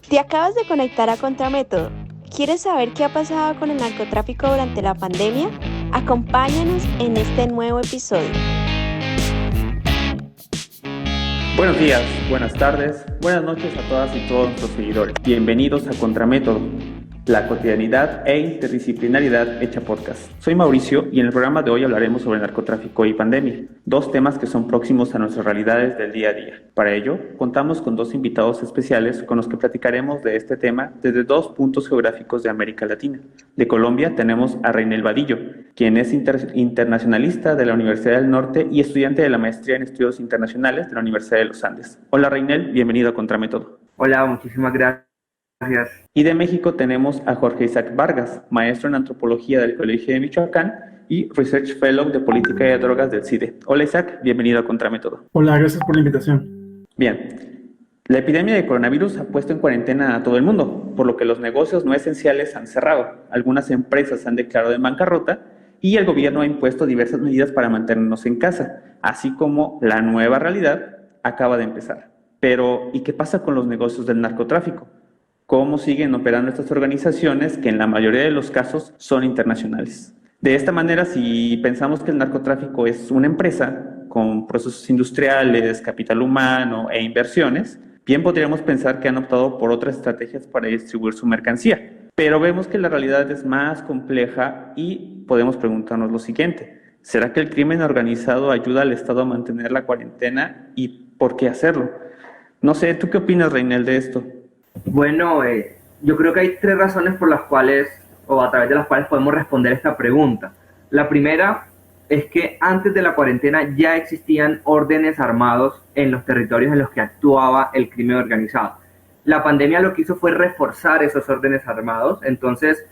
Te acabas de conectar a Contramétodo. ¿Quieres saber qué ha pasado con el narcotráfico durante la pandemia? Acompáñanos en este nuevo episodio. Buenos días, buenas tardes, buenas noches a todas y todos nuestros seguidores. Bienvenidos a Contramétodo, la cotidianidad e interdisciplinaridad hecha podcast. Soy Mauricio y en el programa de hoy hablaremos sobre narcotráfico y pandemia, dos temas que son próximos a nuestras realidades del día a día. Para ello, contamos con dos invitados especiales con los que platicaremos de este tema desde dos puntos geográficos de América Latina. De Colombia tenemos a Reinel Vadillo, quien es internacionalista de la Universidad del Norte y estudiante de la maestría en estudios internacionales de la Universidad de los Andes. Hola Reinel, bienvenido a Contramétodo. Hola, muchísimas gracias. Y de México tenemos a Jorge Isaac Vargas, maestro en antropología del Colegio de Michoacán y Research Fellow de Política de Drogas del CIDE. Hola Isaac, bienvenido a Contramétodo. Hola, gracias por la invitación. Bien, la epidemia de coronavirus ha puesto en cuarentena a todo el mundo, por lo que los negocios no esenciales han cerrado, algunas empresas han declarado en bancarrota y el gobierno ha impuesto diversas medidas para mantenernos en casa, así como la nueva realidad acaba de empezar. Pero, ¿y qué pasa con los negocios del narcotráfico? ¿Cómo siguen operando estas organizaciones que en la mayoría de los casos son internacionales? De esta manera, si pensamos que el narcotráfico es una empresa con procesos industriales, capital humano e inversiones, bien podríamos pensar que han optado por otras estrategias para distribuir su mercancía. Pero vemos que la realidad es más compleja y podemos preguntarnos lo siguiente: ¿será que el crimen organizado ayuda al Estado a mantener la cuarentena y por qué hacerlo? No sé, ¿tú qué opinas, Reinel, de esto? Bueno, yo creo que hay tres razones por las cuales, o a través de las cuales podemos responder esta pregunta. La primera es que antes de la cuarentena ya existían órdenes armados en los territorios en los que actuaba el crimen organizado. La pandemia lo que hizo fue reforzar esos órdenes armados, entonces,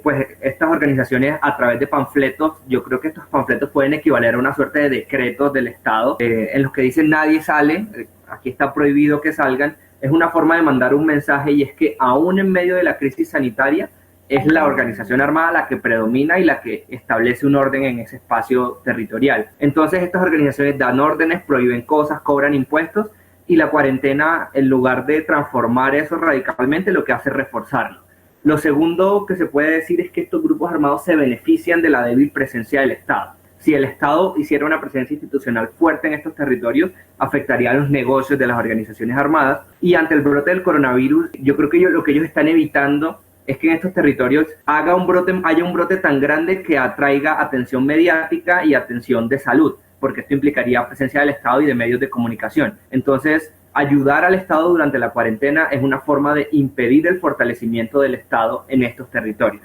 pues estas organizaciones a través de panfletos, yo creo que estos panfletos pueden equivaler a una suerte de decretos del Estado, en los que dicen nadie sale, aquí está prohibido que salgan. Es una forma de mandar un mensaje, y es que aún en medio de la crisis sanitaria es la organización armada la que predomina y la que establece un orden en ese espacio territorial. Entonces estas organizaciones dan órdenes, prohíben cosas, cobran impuestos, y la cuarentena, en lugar de transformar eso radicalmente, lo que hace es reforzarlo. Lo segundo que se puede decir es que estos grupos armados se benefician de la débil presencia del Estado. Si el Estado hiciera una presencia institucional fuerte en estos territorios, afectaría a los negocios de las organizaciones armadas. Y ante el brote del coronavirus, yo creo que lo que ellos están evitando es que en estos territorios haya un brote tan grande que atraiga atención mediática y atención de salud, porque esto implicaría presencia del Estado y de medios de comunicación. Entonces, ayudar al Estado durante la cuarentena es una forma de impedir el fortalecimiento del Estado en estos territorios.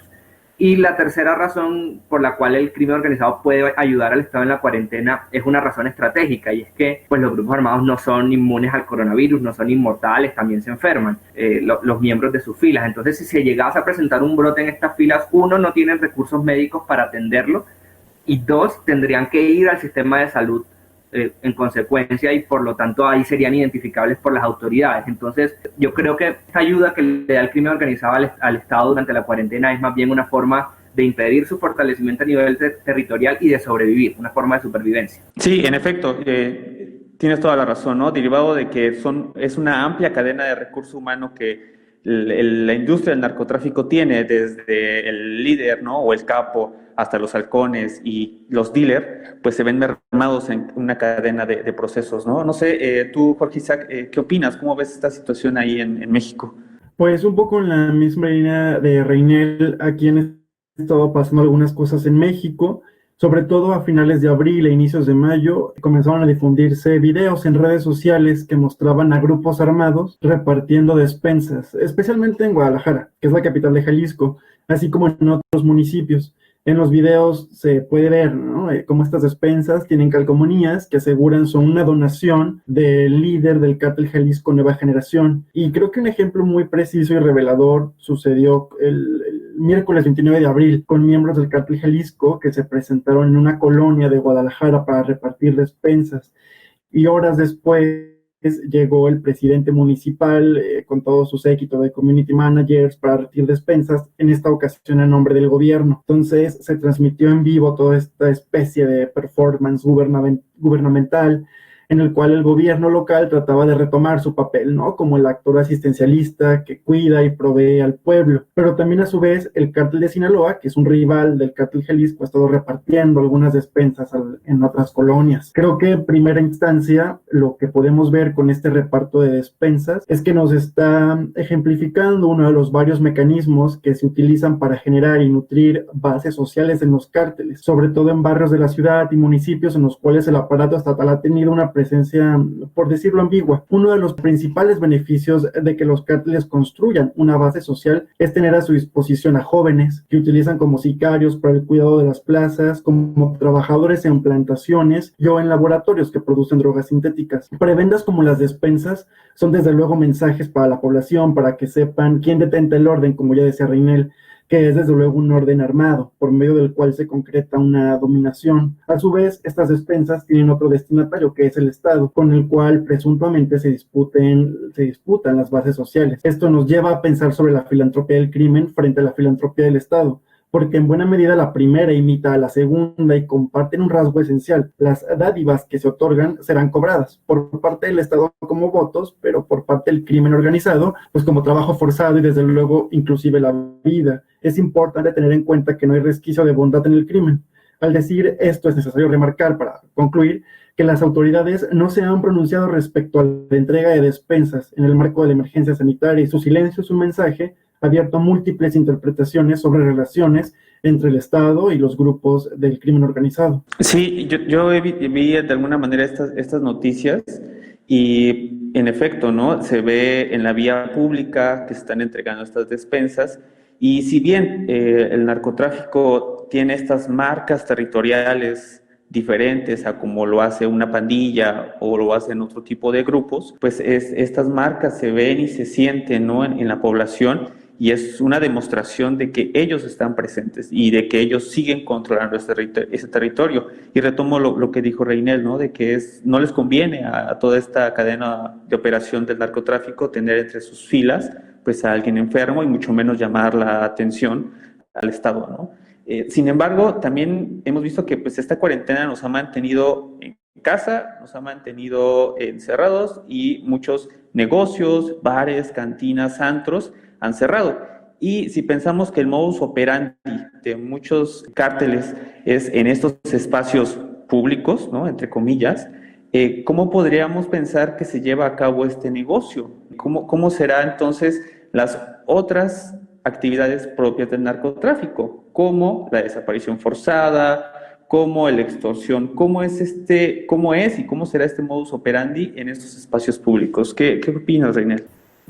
Y la tercera razón por la cual el crimen organizado puede ayudar al Estado en la cuarentena es una razón estratégica, y es que pues, los grupos armados no son inmunes al coronavirus, no son inmortales, también se enferman los miembros de sus filas. Entonces, si se llegase a presentar un brote en estas filas, uno, no tienen recursos médicos para atenderlo, y dos, tendrían que ir al sistema de salud en consecuencia, y por lo tanto ahí serían identificables por las autoridades. Entonces yo creo que esta ayuda que le da el crimen organizado al Estado durante la cuarentena es más bien una forma de impedir su fortalecimiento a nivel territorial y de sobrevivir, una forma de supervivencia. Sí, en efecto, tienes toda la razón, ¿no? Derivado de que es una amplia cadena de recurso humano que la industria del narcotráfico tiene, desde el líder, ¿no? O el capo, hasta los halcones y los dealers, pues se ven mermados en una cadena de procesos, ¿no? No sé, tú, Jorge Isaac, ¿qué opinas? ¿Cómo ves esta situación ahí en México? Pues un poco en la misma línea de Reinel, aquí han estado pasando algunas cosas en México, sobre todo a finales de abril e inicios de mayo, comenzaron a difundirse videos en redes sociales que mostraban a grupos armados repartiendo despensas, especialmente en Guadalajara, que es la capital de Jalisco, así como en otros municipios. En los videos se puede ver, ¿no?, cómo estas despensas tienen calcomanías que aseguran son una donación del líder del cártel Jalisco Nueva Generación. Y creo que un ejemplo muy preciso y revelador sucedió el miércoles 29 de abril con miembros del cártel Jalisco que se presentaron en una colonia de Guadalajara para repartir despensas. Y horas después llegó el presidente municipal con todo su séquito de community managers para repartir despensas, en esta ocasión en nombre del gobierno. Entonces se transmitió en vivo toda esta especie de performance gubernamental en el cual el gobierno local trataba de retomar su papel, ¿no? Como el actor asistencialista que cuida y provee al pueblo. Pero también a su vez el cártel de Sinaloa, que es un rival del cártel Jalisco, ha estado repartiendo algunas despensas en otras colonias. Creo que en primera instancia lo que podemos ver con este reparto de despensas es que nos está ejemplificando uno de los varios mecanismos que se utilizan para generar y nutrir bases sociales en los cárteles, sobre todo en barrios de la ciudad y municipios en los cuales el aparato estatal ha tenido una presencia, por decirlo, ambigua. Uno de los principales beneficios de que los cárteles construyan una base social es tener a su disposición a jóvenes que utilizan como sicarios para el cuidado de las plazas, como trabajadores en plantaciones y o en laboratorios que producen drogas sintéticas. Prebendas como las despensas son desde luego mensajes para la población, para que sepan quién detenta el orden, como ya decía Reinel, que es desde luego un orden armado, por medio del cual se concreta una dominación. A su vez, estas despensas tienen otro destinatario, que es el Estado, con el cual presuntamente se disputan las bases sociales. Esto nos lleva a pensar sobre la filantropía del crimen frente a la filantropía del Estado, porque en buena medida la primera imita a la segunda y comparten un rasgo esencial. Las dádivas que se otorgan serán cobradas por parte del Estado como votos, pero por parte del crimen organizado, pues como trabajo forzado y desde luego inclusive la vida. Es importante tener en cuenta que no hay resquicio de bondad en el crimen. Al decir esto, es necesario remarcar, para concluir, que las autoridades no se han pronunciado respecto a la entrega de despensas en el marco de la emergencia sanitaria, y su silencio es un mensaje abierto a múltiples interpretaciones sobre relaciones entre el Estado y los grupos del crimen organizado. Sí, yo vi de alguna manera estas noticias y en efecto, ¿no? Se ve en la vía pública que se están entregando estas despensas y si bien el narcotráfico tiene estas marcas territoriales diferentes a como lo hace una pandilla o lo hacen otro tipo de grupos, pues estas marcas se ven y se sienten, ¿no? en la población. Y es una demostración de que ellos están presentes y de que ellos siguen controlando ese territorio. Y retomo lo que dijo Reinel, ¿no? De que no les conviene a toda esta cadena de operación del narcotráfico tener entre sus filas pues, a alguien enfermo y mucho menos llamar la atención al Estado, ¿no? Sin embargo, también hemos visto que pues, esta cuarentena nos ha mantenido en casa, nos ha mantenido encerrados y muchos negocios, bares, cantinas, antros han cerrado. Y si pensamos que el modus operandi de muchos cárteles es en estos espacios públicos, ¿no? Entre comillas, ¿cómo podríamos pensar que se lleva a cabo este negocio? ¿Cómo será entonces las otras actividades propias del narcotráfico? Como la desaparición forzada, como la extorsión, cómo es y cómo será este modus operandi en estos espacios públicos. ¿Qué opinas, Reinel?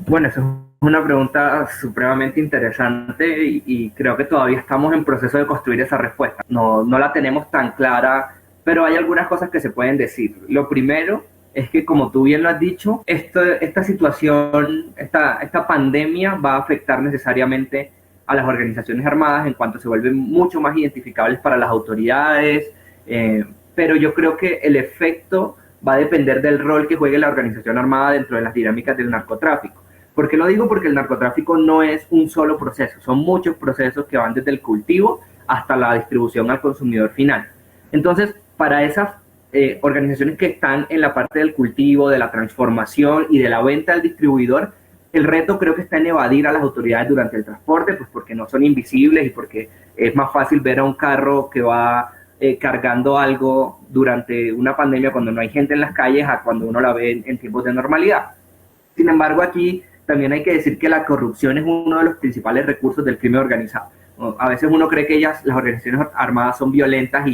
Bueno, eso es una pregunta supremamente interesante y creo que todavía estamos en proceso de construir esa respuesta. No la tenemos tan clara, pero hay algunas cosas que se pueden decir. Lo primero es que, como tú bien lo has dicho, esta situación, esta pandemia va a afectar necesariamente a las organizaciones armadas en cuanto se vuelven mucho más identificables para las autoridades, pero yo creo que el efecto va a depender del rol que juegue la organización armada dentro de las dinámicas del narcotráfico. ¿Por qué lo digo? Porque el narcotráfico no es un solo proceso, son muchos procesos que van desde el cultivo hasta la distribución al consumidor final. Entonces, para esas organizaciones que están en la parte del cultivo, de la transformación y de la venta al distribuidor, el reto creo que está en evadir a las autoridades durante el transporte, pues porque no son invisibles y porque es más fácil ver a un carro que va cargando algo durante una pandemia cuando no hay gente en las calles a cuando uno la ve en tiempos de normalidad. Sin embargo, aquí también hay que decir que la corrupción es uno de los principales recursos del crimen organizado. A veces uno cree que las organizaciones armadas son violentas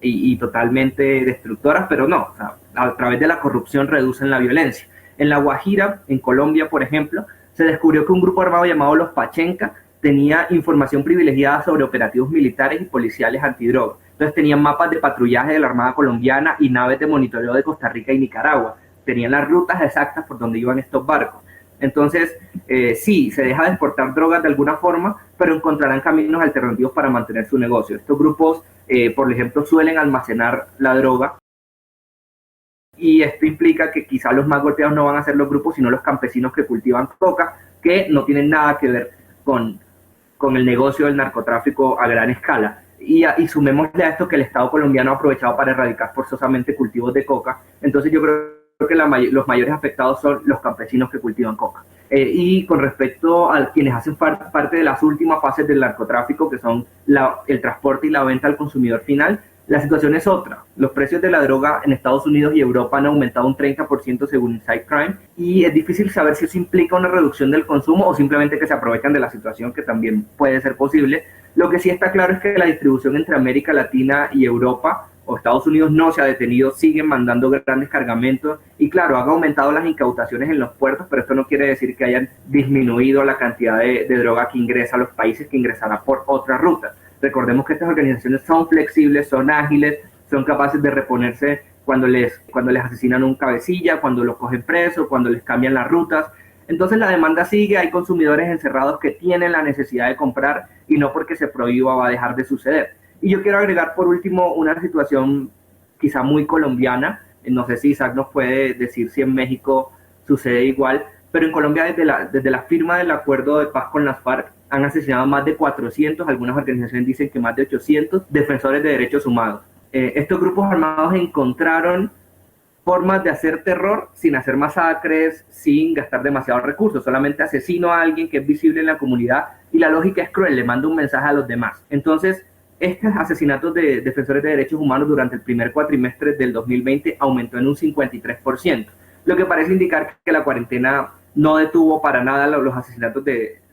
y totalmente destructoras, pero no, o sea, a través de la corrupción reducen la violencia. En La Guajira, en Colombia, por ejemplo, se descubrió que un grupo armado llamado los Pachenca tenía información privilegiada sobre operativos militares y policiales antidroga. Entonces tenían mapas de patrullaje de la Armada colombiana y naves de monitoreo de Costa Rica y Nicaragua. Tenían las rutas exactas por donde iban estos barcos. Entonces, sí, se deja de exportar drogas de alguna forma, pero encontrarán caminos alternativos para mantener su negocio. Estos grupos, por ejemplo, suelen almacenar la droga y esto implica que quizá los más golpeados no van a ser los grupos, sino los campesinos que cultivan coca, que no tienen nada que ver con el negocio del narcotráfico a gran escala. y sumémosle a esto que el Estado colombiano ha aprovechado para erradicar forzosamente cultivos de coca. Entonces yo creo que los mayores afectados son los campesinos que cultivan coca. Y con respecto a quienes hacen parte de las últimas fases del narcotráfico, que son el transporte y la venta al consumidor final, la situación es otra. Los precios de la droga en Estados Unidos y Europa han aumentado un 30% según Inside Crime, y es difícil saber si eso implica una reducción del consumo o simplemente que se aprovechan de la situación, que también puede ser posible. Lo que sí está claro es que la distribución entre América Latina y Europa o Estados Unidos no se ha detenido, siguen mandando grandes cargamentos y claro, han aumentado las incautaciones en los puertos, pero esto no quiere decir que hayan disminuido la cantidad de droga que ingresa a los países, que ingresará por otras rutas. Recordemos que estas organizaciones son flexibles, son ágiles, son capaces de reponerse cuando les asesinan un cabecilla, cuando los cogen presos, cuando les cambian las rutas. Entonces la demanda sigue, hay consumidores encerrados que tienen la necesidad de comprar y no porque se prohíba va a dejar de suceder. Y yo quiero agregar por último una situación quizá muy colombiana, no sé si Isaac nos puede decir si en México sucede igual, pero en Colombia desde la firma del acuerdo de paz con las FARC han asesinado a más de 400, algunas organizaciones dicen que más de 800 defensores de derechos humanos. Estos grupos armados encontraron formas de hacer terror sin hacer masacres, sin gastar demasiados recursos, solamente asesino a alguien que es visible en la comunidad y la lógica es cruel, le manda un mensaje a los demás. Entonces, estos asesinatos de defensores de derechos humanos durante el primer cuatrimestre del 2020 aumentó en un 53%, lo que parece indicar que la cuarentena no detuvo para nada los asesinatos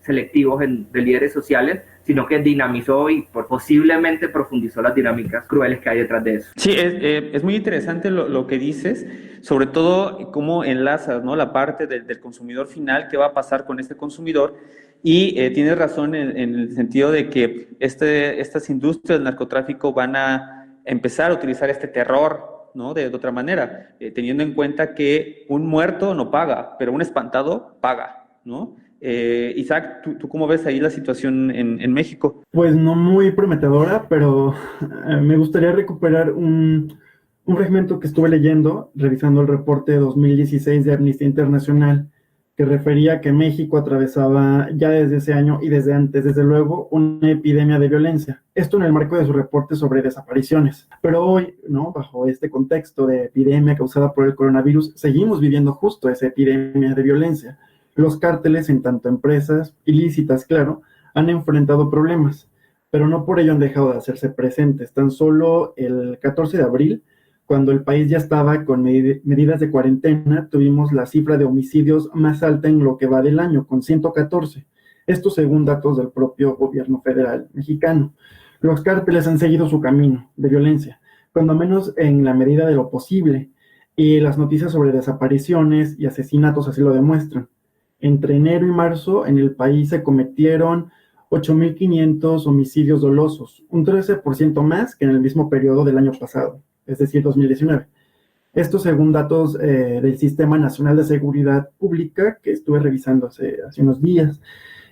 selectivos de líderes sociales, sino que dinamizó y posiblemente profundizó las dinámicas crueles que hay detrás de eso. Sí, es muy interesante lo que dices, sobre todo cómo enlazas, ¿no?, la parte del consumidor final, qué va a pasar con este consumidor, y tienes razón en el sentido de que estas industrias del narcotráfico van a empezar a utilizar este terror, ¿no?, de otra manera, teniendo en cuenta que un muerto no paga, pero un espantado paga, ¿no? Isaac, ¿tú cómo ves ahí la situación en México? Pues no muy prometedora, pero me gustaría recuperar un fragmento que estuve leyendo, revisando el reporte de 2016 de Amnistía Internacional, que refería que México atravesaba ya desde ese año y desde antes, desde luego, una epidemia de violencia. Esto en el marco de su reporte sobre desapariciones. Pero hoy, ¿no?, bajo este contexto de epidemia causada por el coronavirus, seguimos viviendo justo esa epidemia de violencia. Los cárteles, en tanto empresas ilícitas, claro, han enfrentado problemas, pero no por ello han dejado de hacerse presentes. Tan solo el 14 de abril, cuando el país ya estaba con medidas de cuarentena, tuvimos la cifra de homicidios más alta en lo que va del año, con 114. Esto según datos del propio gobierno federal mexicano. Los cárteles han seguido su camino de violencia, cuando menos en la medida de lo posible, y las noticias sobre desapariciones y asesinatos así lo demuestran. Entre enero y marzo en el país se cometieron 8.500 homicidios dolosos, un 13% más que en el mismo periodo del año pasado, es decir, 2019. Esto según datos del Sistema Nacional de Seguridad Pública que estuve revisando hace unos días.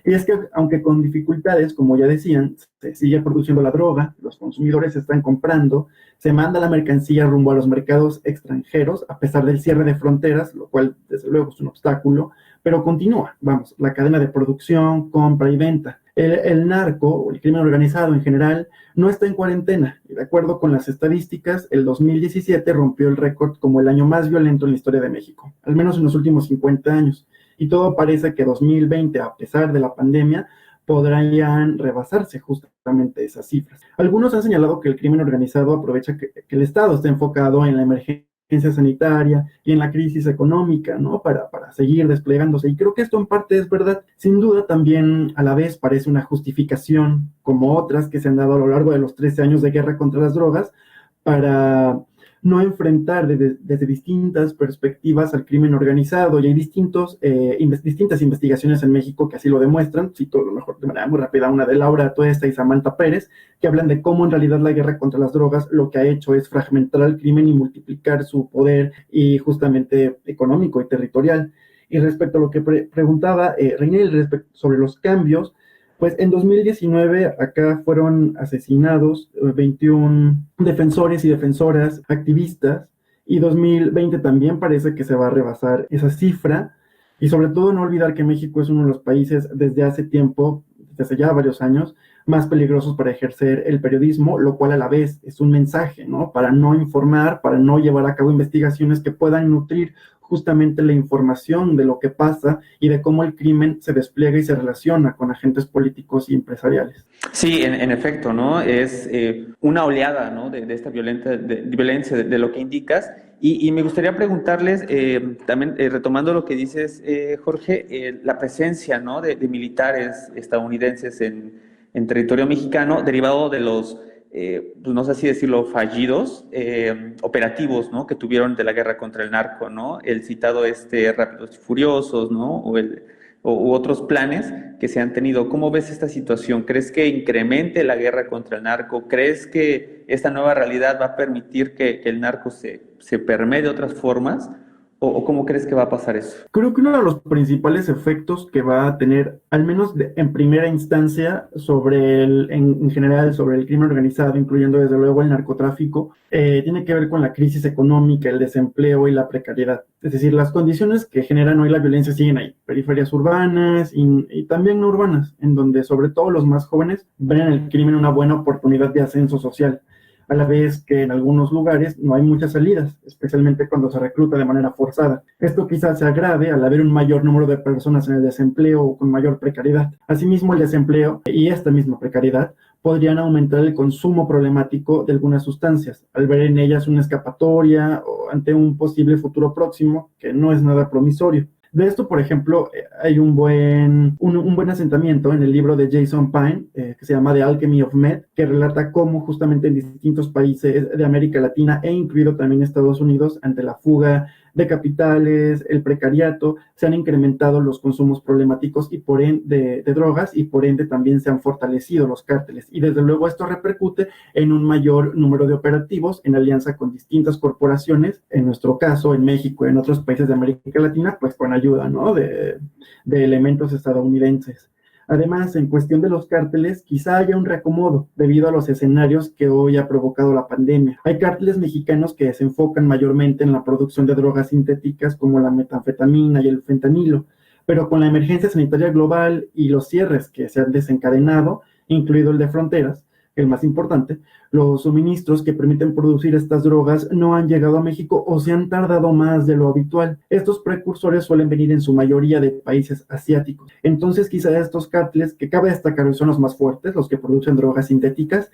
Y es que, aunque con dificultades, como ya decían, se sigue produciendo la droga, los consumidores están comprando, se manda la mercancía rumbo a los mercados extranjeros, a pesar del cierre de fronteras, lo cual, desde luego, es un obstáculo, pero continúa, la cadena de producción, compra y venta. El narco, o el crimen organizado en general, no está en cuarentena, y de acuerdo con las estadísticas, el 2017 rompió el récord como el año más violento en la historia de México, al menos en los últimos 50 años. Y todo parece que 2020, a pesar de la pandemia, podrían rebasarse justamente esas cifras. Algunos han señalado que el crimen organizado aprovecha que el Estado está enfocado en la emergencia sanitaria y en la crisis económica, ¿no?, para seguir desplegándose. Y creo que esto en parte es verdad. Sin duda también a la vez parece una justificación, como otras que se han dado a lo largo de los 13 años de guerra contra las drogas, para no enfrentar desde distintas perspectivas al crimen organizado, y hay distintas investigaciones en México que así lo demuestran. Cito a lo mejor de manera muy rápida una de Laura Tuesta y Samantha Pérez, que hablan de cómo en realidad la guerra contra las drogas lo que ha hecho es fragmentar al crimen y multiplicar su poder, y justamente económico y territorial. Y respecto a lo que preguntaba Reinel sobre los cambios, pues en 2019 acá fueron asesinados 21 defensores y defensoras activistas, y 2020 también parece que se va a rebasar esa cifra, y sobre todo no olvidar que México es uno de los países desde hace tiempo, desde hace ya varios años, más peligrosos para ejercer el periodismo, lo cual a la vez es un mensaje, ¿no? Para no informar, para no llevar a cabo investigaciones que puedan nutrir justamente la información de lo que pasa y de cómo el crimen se despliega y se relaciona con agentes políticos y empresariales. Sí, en efecto, ¿no? Es una oleada, ¿no? de esta violencia de lo que indicas. Y me gustaría preguntarles, también retomando lo que dices, Jorge, la presencia, ¿no? de militares estadounidenses en territorio mexicano, derivado de los, pues no sé si decirlo, fallidos operativos, ¿no? que tuvieron de la guerra contra el narco, ¿no? El citado Rápidos y Furiosos, ¿no? U otros planes que se han tenido. ¿Cómo ves esta situación? ¿Crees que incremente la guerra contra el narco? ¿Crees que esta nueva realidad va a permitir que el narco se permee de otras formas? ¿O cómo crees que va a pasar eso? Creo que uno de los principales efectos que va a tener, al menos en primera instancia, en general sobre el crimen organizado, incluyendo desde luego el narcotráfico, tiene que ver con la crisis económica, el desempleo y la precariedad. Es decir, las condiciones que generan hoy la violencia siguen ahí, periferias urbanas y también no urbanas, en donde sobre todo los más jóvenes ven en el crimen una buena oportunidad de ascenso social, a la vez que en algunos lugares no hay muchas salidas, especialmente cuando se recluta de manera forzada. Esto quizás se agrave al haber un mayor número de personas en el desempleo o con mayor precariedad. Asimismo, el desempleo y esta misma precariedad podrían aumentar el consumo problemático de algunas sustancias, al ver en ellas una escapatoria o ante un posible futuro próximo que no es nada promisorio. De esto, por ejemplo, hay un buen asentamiento en el libro de Jason Pine, que se llama The Alchemy of Meth, que relata cómo justamente en distintos países de América Latina e incluido también Estados Unidos, ante la fuga de capitales, el precariato, se han incrementado los consumos problemáticos y por ende de drogas y por ende también se han fortalecido los cárteles. Y desde luego esto repercute en un mayor número de operativos en alianza con distintas corporaciones, en nuestro caso en México y en otros países de América Latina, pues con ayuda, ¿no? de elementos estadounidenses. Además, en cuestión de los cárteles, quizá haya un reacomodo debido a los escenarios que hoy ha provocado la pandemia. Hay cárteles mexicanos que se enfocan mayormente en la producción de drogas sintéticas como la metanfetamina y el fentanilo, pero con la emergencia sanitaria global y los cierres que se han desencadenado, incluido el de fronteras, el más importante, los suministros que permiten producir estas drogas no han llegado a México o se han tardado más de lo habitual. Estos precursores suelen venir en su mayoría de países asiáticos. Entonces, quizá estos cárteles, que cabe destacar son los más fuertes, los que producen drogas sintéticas,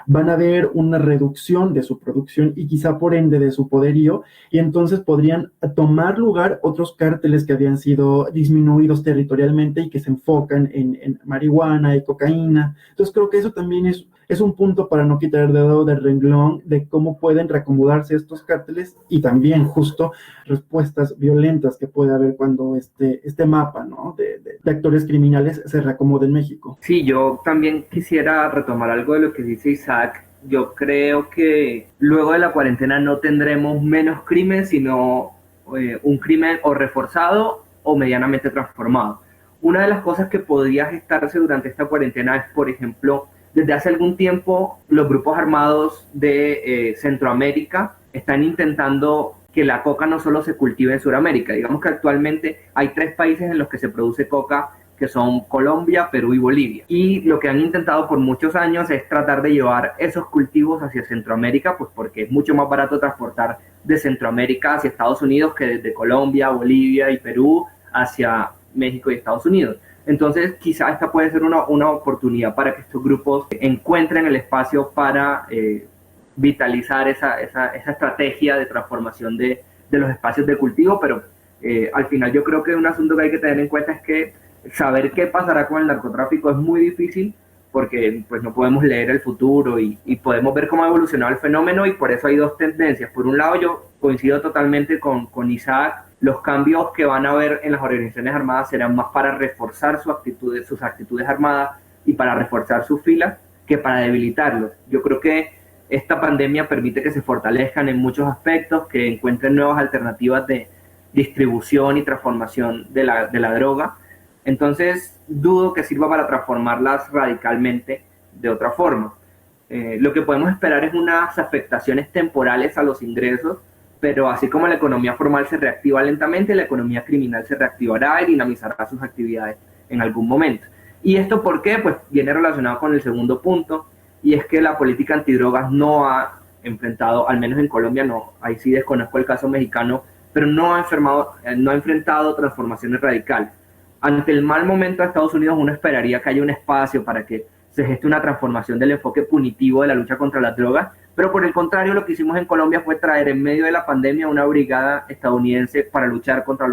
van a ver una reducción de su producción y quizá por ende de su poderío, y entonces podrían tomar lugar otros cárteles que habían sido disminuidos territorialmente y que se enfocan en marihuana y cocaína. Entonces creo que eso también es un punto para no quitar el dedo del renglón de cómo pueden reacomodarse estos cárteles y también justo respuestas violentas que puede haber cuando este mapa, ¿no? de actores criminales se reacomode en México. Sí, yo también quisiera retomar algo de lo que dice Isaac. Yo creo que luego de la cuarentena no tendremos menos crimen, sino un crimen o reforzado o medianamente transformado. Una de las cosas que podría gestarse durante esta cuarentena es, por ejemplo, desde hace algún tiempo los grupos armados de Centroamérica están intentando que la coca no solo se cultive en Sudamérica. Digamos que actualmente hay 3 países en los que se produce coca, que son Colombia, Perú y Bolivia. Y lo que han intentado por muchos años es tratar de llevar esos cultivos hacia Centroamérica, pues porque es mucho más barato transportar de Centroamérica hacia Estados Unidos que desde Colombia, Bolivia y Perú hacia México y Estados Unidos. Entonces, quizá esta puede ser una oportunidad para que estos grupos encuentren el espacio para vitalizar esa estrategia de transformación de los espacios de cultivo, pero al final yo creo que un asunto que hay que tener en cuenta es que saber qué pasará con el narcotráfico es muy difícil porque pues no podemos leer el futuro y podemos ver cómo ha evolucionado el fenómeno, y por eso hay 2 tendencias. Por un lado, yo coincido totalmente con Isaac. Los cambios que van a haber en las organizaciones armadas serán más para reforzar sus actitudes armadas y para reforzar sus filas que para debilitarlos. Yo creo que esta pandemia permite que se fortalezcan en muchos aspectos, que encuentren nuevas alternativas de distribución y transformación de la droga. Entonces, dudo que sirva para transformarlas radicalmente de otra forma. Lo que podemos esperar es unas afectaciones temporales a los ingresos, pero así como la economía formal se reactiva lentamente, la economía criminal se reactivará y dinamizará sus actividades en algún momento. ¿Y esto por qué? Pues viene relacionado con el segundo punto, y es que la política antidrogas no ha enfrentado, al menos en Colombia, no, ahí sí desconozco el caso mexicano, pero no ha enfrentado transformaciones radicales. Ante el mal momento de Estados Unidos, uno esperaría que haya un espacio para que se geste una transformación del enfoque punitivo de la lucha contra las drogas, pero por el contrario, lo que hicimos en Colombia fue traer en medio de la pandemia una brigada estadounidense para luchar contra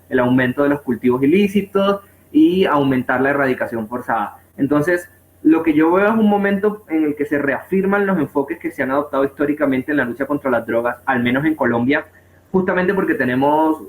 el aumento de los cultivos ilícitos y aumentar la erradicación forzada. Entonces, lo que yo veo es un momento en el que se reafirman los enfoques que se han adoptado históricamente en la lucha contra las drogas, al menos en Colombia, justamente porque tenemos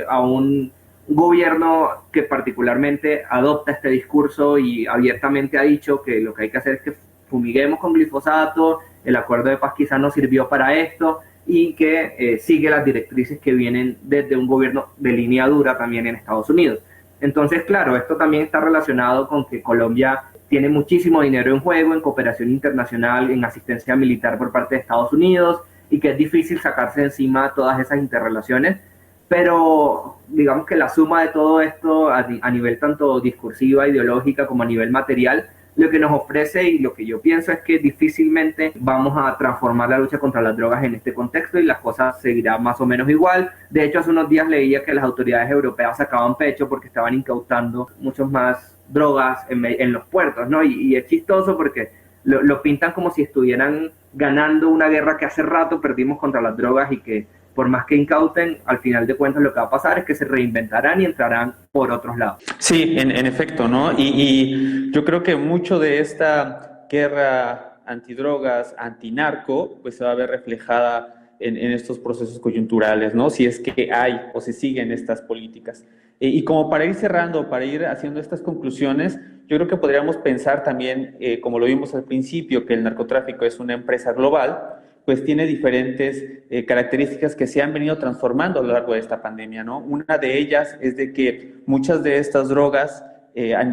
a un gobierno que particularmente adopta este discurso y abiertamente ha dicho que lo que hay que hacer es que fumiguemos con glifosato, el acuerdo de paz quizá no sirvió para esto, y que sigue las directrices que vienen desde un gobierno de línea dura también en Estados Unidos. Entonces, claro, esto también está relacionado con que Colombia tiene muchísimo dinero en juego, en cooperación internacional, en asistencia militar por parte de Estados Unidos, y que es difícil sacarse de encima todas esas interrelaciones, pero digamos que la suma de todo esto a nivel tanto discursiva, ideológica, como a nivel material, lo que nos ofrece y lo que yo pienso es que difícilmente vamos a transformar la lucha contra las drogas en este contexto y las cosas seguirán más o menos igual. De hecho, hace unos días leía que las autoridades europeas sacaban pecho porque estaban incautando muchos más drogas en los puertos, ¿no? Y es chistoso porque lo pintan como si estuvieran ganando una guerra que hace rato perdimos contra las drogas y que por más que incauten, al final de cuentas lo que va a pasar es que se reinventarán y entrarán por otros lados. Sí, en efecto, ¿no? Y yo creo que mucho de esta guerra antidrogas, antinarco, pues se va a ver reflejada en estos procesos coyunturales, ¿no? Si es que hay o se siguen estas políticas. Y como para ir cerrando, para ir haciendo estas conclusiones, yo creo que podríamos pensar también, como lo vimos al principio, que el narcotráfico es una empresa global, pues tiene diferentes características que se han venido transformando a lo largo de esta pandemia, ¿no? Una de ellas es de que muchas de estas drogas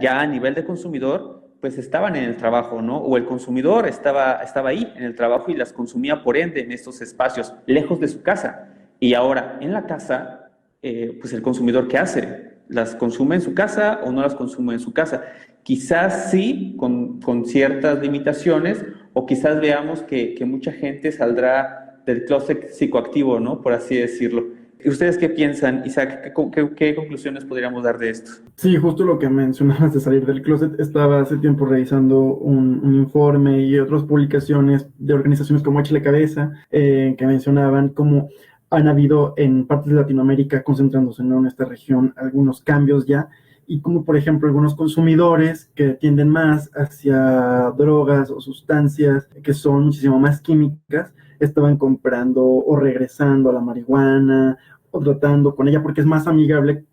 ya a nivel de consumidor pues estaban en el trabajo, ¿no? O el consumidor estaba ahí en el trabajo y las consumía por ende en estos espacios, lejos de su casa. Y ahora en la casa, pues el consumidor, ¿qué hace? ¿Las consume en su casa o no las consume en su casa? Quizás sí, con ciertas limitaciones, o quizás veamos que mucha gente saldrá del closet psicoactivo, ¿no? Por así decirlo. ¿Ustedes qué piensan, Isaac? ¿Qué conclusiones podríamos dar de esto? Sí, justo lo que mencionabas de salir del closet. Estaba hace tiempo revisando un informe y otras publicaciones de organizaciones como Échale Cabeza, que mencionaban cómo han habido en partes de Latinoamérica, concentrándose en esta región, algunos cambios ya, y como por ejemplo algunos consumidores que tienden más hacia drogas o sustancias que son muchísimo más químicas, estaban comprando o regresando a la marihuana o tratando con ella porque es más amigable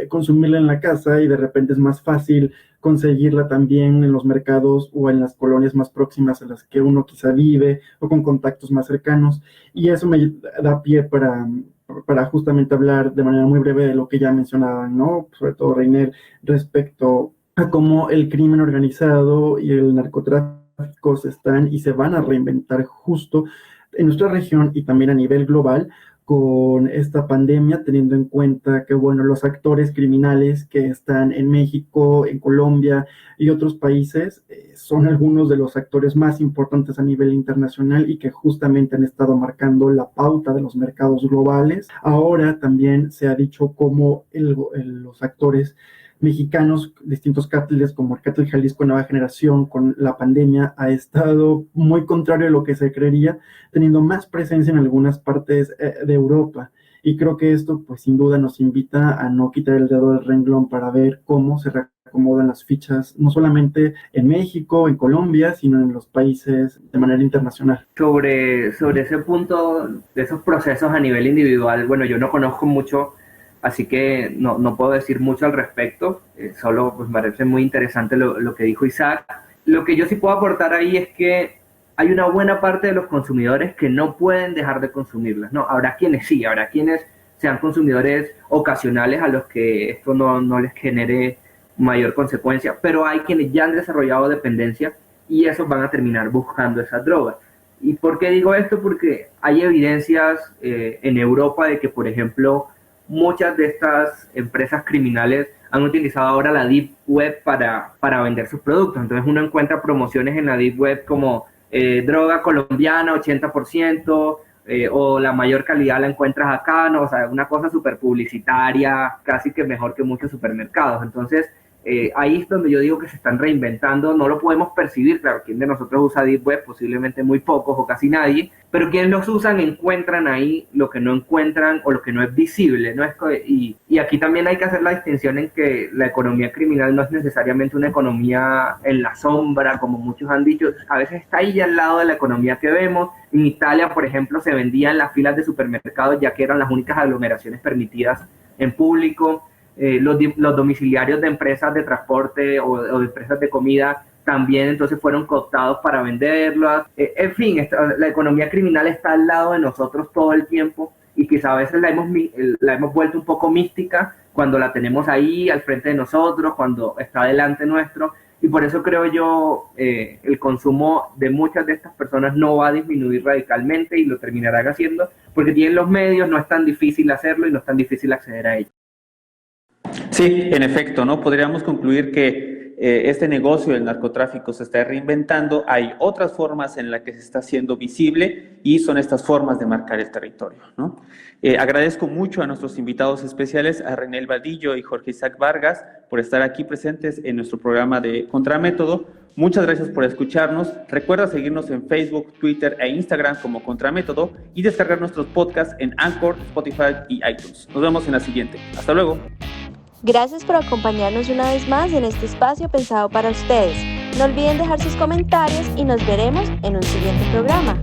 consumirla en la casa y de repente es más fácil conseguirla también en los mercados o en las colonias más próximas a las que uno quizá vive o con contactos más cercanos, y eso me da pie para justamente hablar de manera muy breve de lo que ya mencionaban, ¿no? Sobre todo Reiner, respecto a cómo el crimen organizado y el narcotráfico se están y se van a reinventar justo en nuestra región y también a nivel global con esta pandemia, teniendo en cuenta que, bueno, los actores criminales que están en México, en Colombia y otros países son algunos de los actores más importantes a nivel internacional y que justamente han estado marcando la pauta de los mercados globales. Ahora también se ha dicho cómo los actores mexicanos, distintos cárteles como el cártel Jalisco Nueva Generación, con la pandemia ha estado muy contrario a lo que se creería, teniendo más presencia en algunas partes de Europa. Y creo que esto, pues sin duda, nos invita a no quitar el dedo del renglón para ver cómo se reacomodan las fichas, no solamente en México, en Colombia, sino en los países de manera internacional. Sobre ese punto de esos procesos a nivel individual, bueno, yo no conozco mucho, así que no puedo decir mucho al respecto, solo pues, me parece muy interesante lo que dijo Isaac. Lo que yo sí puedo aportar ahí es que hay una buena parte de los consumidores que no pueden dejar de consumirlas, ¿no? Habrá quienes sí, habrá quienes sean consumidores ocasionales a los que esto no les genere mayor consecuencia, pero hay quienes ya han desarrollado dependencia y esos van a terminar buscando esas drogas. ¿Y por qué digo esto? Porque hay evidencias en Europa de que, por ejemplo, muchas de estas empresas criminales han utilizado ahora la Deep Web para vender sus productos. Entonces uno encuentra promociones en la Deep Web como droga colombiana 80%, o la mayor calidad la encuentras acá, ¿no? O sea, una cosa súper publicitaria, casi que mejor que muchos supermercados. Entonces, ahí es donde yo digo que se están reinventando. No lo podemos percibir, claro, quien de nosotros usa Deep Web, posiblemente muy pocos o casi nadie, pero quienes los usan encuentran ahí lo que no encuentran o lo que no es visible, ¿no? Y aquí también hay que hacer la distinción en que la economía criminal no es necesariamente una economía en la sombra, como muchos han dicho. A veces está ahí al lado de la economía que vemos. En Italia, por ejemplo, se vendía en las filas de supermercados, ya que eran las únicas aglomeraciones permitidas en público. Los domiciliarios de empresas de transporte o de empresas de comida también entonces fueron cooptados para venderlas. En fin, la economía criminal está al lado de nosotros todo el tiempo y quizá a veces la hemos vuelto un poco mística cuando la tenemos ahí al frente de nosotros, cuando está delante nuestro, y por eso creo yo el consumo de muchas de estas personas no va a disminuir radicalmente y lo terminarán haciendo porque tienen los medios, no es tan difícil hacerlo y no es tan difícil acceder a ello. Sí, en efecto, ¿no? Podríamos concluir que este negocio del narcotráfico se está reinventando. Hay otras formas en las que se está haciendo visible y son estas formas de marcar el territorio, ¿no? Agradezco mucho a nuestros invitados especiales, a Reinel Vadillo y Jorge Isaac Vargas, por estar aquí presentes en nuestro programa de Contramétodo. Muchas gracias por escucharnos. Recuerda seguirnos en Facebook, Twitter e Instagram como Contramétodo y descargar nuestros podcasts en Anchor, Spotify y iTunes. Nos vemos en la siguiente. Hasta luego. Gracias por acompañarnos una vez más en este espacio pensado para ustedes. No olviden dejar sus comentarios y nos veremos en un siguiente programa.